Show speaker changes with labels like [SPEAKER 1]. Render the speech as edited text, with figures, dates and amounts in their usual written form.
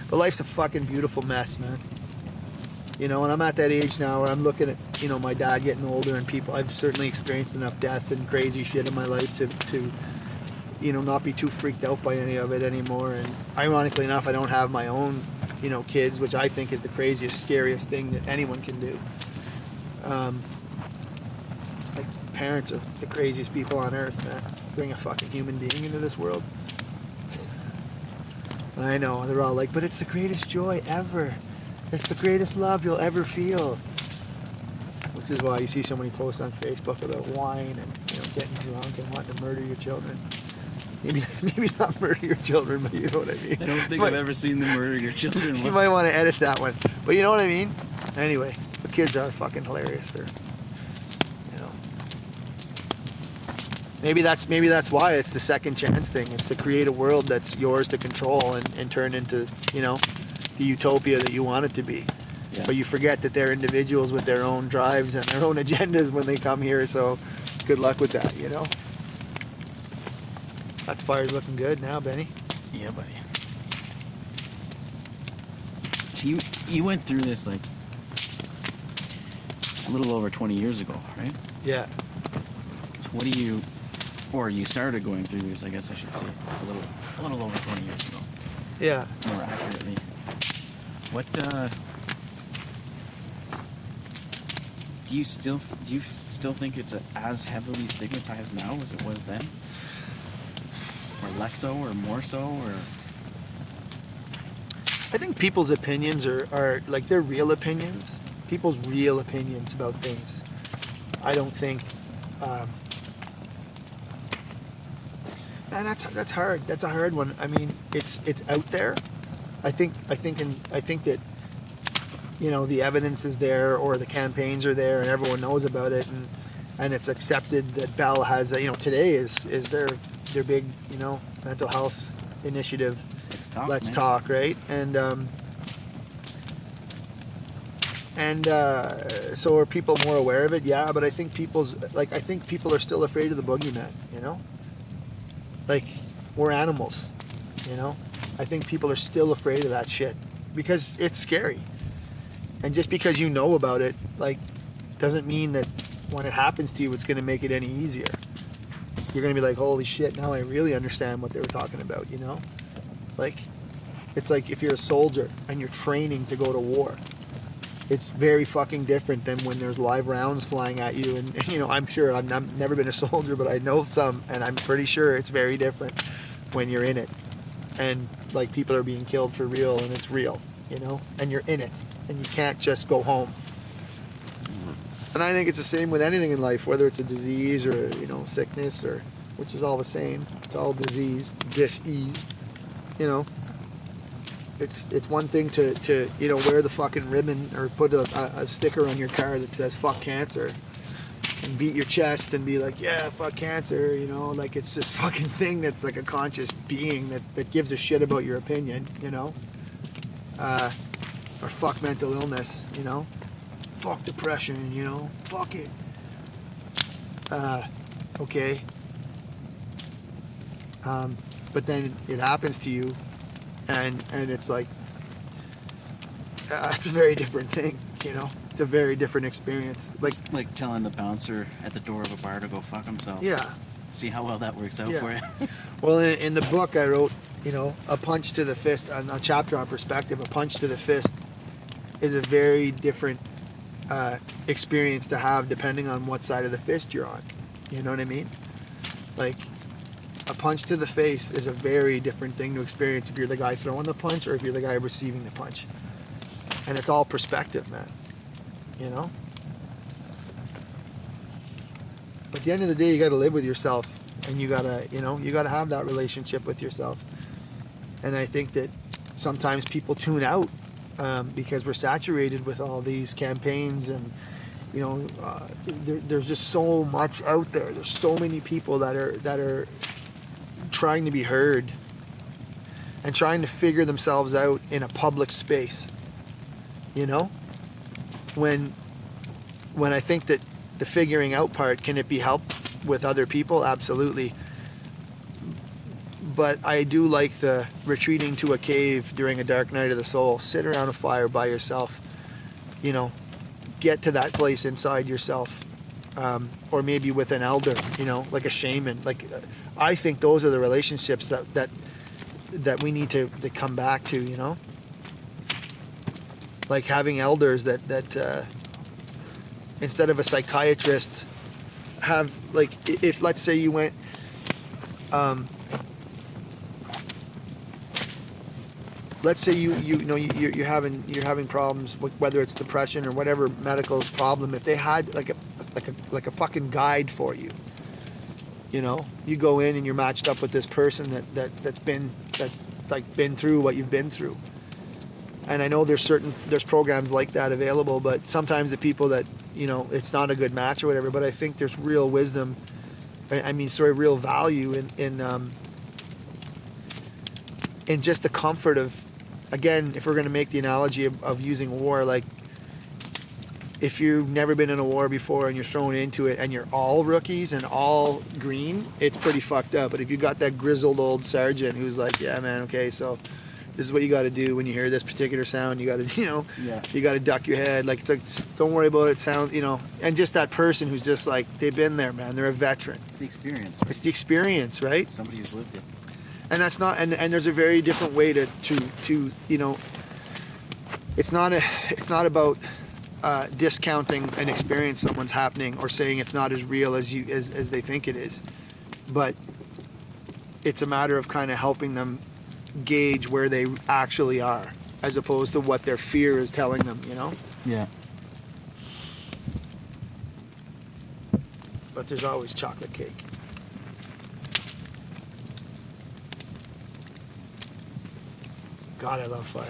[SPEAKER 1] But life's a fucking beautiful mess, man. You know, and I'm at that age now where I'm looking at, you know, my dad getting older and people. I've certainly experienced enough death and crazy shit in my life to you know, not be too freaked out by any of it anymore. And ironically enough, I don't have my own, you know, kids, which I think is the craziest, scariest thing that anyone can do. Like, parents are the craziest people on earth, man. Bring a fucking human being into this world. And I know, they're all like, but it's the greatest joy ever. It's the greatest love you'll ever feel. Which is why you see so many posts on Facebook about wine and, you know, getting drunk and wanting to murder your children. Maybe not murder your children, but you know what I mean.
[SPEAKER 2] I don't think I've ever seen them murder your children.
[SPEAKER 1] You might want to edit that one, but you know what I mean. Anyway, the kids are fucking hilarious. They're, you know, maybe that's why it's the second chance thing. It's to create a world that's yours to control and turn into, you know, the utopia that you want it to be. Yeah. But you forget that they're individuals with their own drives and their own agendas when they come here. So, good luck with that. You know. That's fire's looking good now, Benny.
[SPEAKER 2] Yeah, buddy. So you went through this like a little over 20 years ago, right?
[SPEAKER 1] Yeah.
[SPEAKER 2] So what do you, or you started going through this, I guess I should say, a little over 20 years ago.
[SPEAKER 1] Yeah.
[SPEAKER 2] More accurately. What do you still think it's as heavily stigmatized now as it was then? Or less so, or more so, or?
[SPEAKER 1] I think people's opinions are like, they're real opinions. People's real opinions about things. I don't think, and that's hard. That's a hard one. I mean, it's out there. I think that, you know, the evidence is there, or the campaigns are there, and everyone knows about it, and it's accepted that Bell has, you know, today is their big, you know, mental health initiative. Let's talk, right? And so are people more aware of it? Yeah, but I think people are still afraid of the boogeyman, you know? Like, we're animals, you know? I think people are still afraid of that shit because it's scary. And just because you know about it, like, doesn't mean that when it happens to you, it's going to make it any easier. You're going to be like, holy shit, now I really understand what they were talking about, you know? Like, it's like if you're a soldier and you're training to go to war. It's very fucking different than when there's live rounds flying at you. And you know, I'm sure, I've never been a soldier, but I know some, and I'm pretty sure it's very different when you're in it. And, like, people are being killed for real, and it's real, you know? And you're in it, and you can't just go home. And I think it's the same with anything in life, whether it's a disease or, you know, sickness, or, which is all the same. It's all disease, dis-ease, you know. It's one thing to you know, wear the fucking ribbon or put a sticker on your car that says fuck cancer and beat your chest and be like, yeah, fuck cancer, you know, like it's this fucking thing that's like a conscious being that gives a shit about your opinion, you know. Or fuck mental illness, you know. Fuck depression, you know, fuck it. Okay. But then it happens to you, and it's like, it's a very different thing, you know. It's a very different experience.
[SPEAKER 2] It's like telling the bouncer at the door of a bar to go fuck himself.
[SPEAKER 1] Yeah.
[SPEAKER 2] See how well that works out for you.
[SPEAKER 1] Well, in the book I wrote, you know, a punch to the fist, a chapter on perspective, a punch to the fist is a very different experience to have depending on what side of the fist you're on. You know what I mean? Like, a punch to the face is a very different thing to experience if you're the guy throwing the punch or if you're the guy receiving the punch. And it's all perspective, man. You know? But at the end of the day, you got to live with yourself, and you got to, you know, you got to have that relationship with yourself. And I think that sometimes people tune out because we're saturated with all these campaigns, and you know, there's just so much out there. There's so many people that are trying to be heard and trying to figure themselves out in a public space. You know, when I think that the figuring out part, can it be helped with other people? Absolutely. But I do like the retreating to a cave during a dark night of the soul. Sit around a fire by yourself. You know, get to that place inside yourself. Or maybe with an elder, you know, like a shaman. Like, I think those are the relationships that we need to come back to, you know? Like having elders that instead of a psychiatrist, have, like, if let's say you went, let's say you're having problems with whether it's depression or whatever medical problem. If they had like a fucking guide for you, you know, you go in and you're matched up with this person that's been through what you've been through. And I know there's programs like that available, but sometimes the people that, you know, it's not a good match or whatever. But I think there's real wisdom. Real value in just the comfort of, again, if we're going to make the analogy of using war, like if you've never been in a war before and you're thrown into it and you're all rookies and all green, it's pretty fucked up. But if you got that grizzled old sergeant who's like, yeah, man, okay, so this is what you got to do when you hear this particular sound. You got to, you know, you got to duck your head. Like, it's like, don't worry about it. Sound, you know, and just that person who's just like, they've been there, man. They're a veteran.
[SPEAKER 2] It's the experience. Right?
[SPEAKER 1] It's the experience, right?
[SPEAKER 2] Somebody who's lived it.
[SPEAKER 1] And that's not, and there's a very different way to you know, it's not about discounting an experience someone's happening or saying it's not as real as they think it is, but it's a matter of kind of helping them gauge where they actually are, as opposed to what their fear is telling them, you know?
[SPEAKER 2] Yeah.
[SPEAKER 1] But there's always chocolate cake. God, I love fire.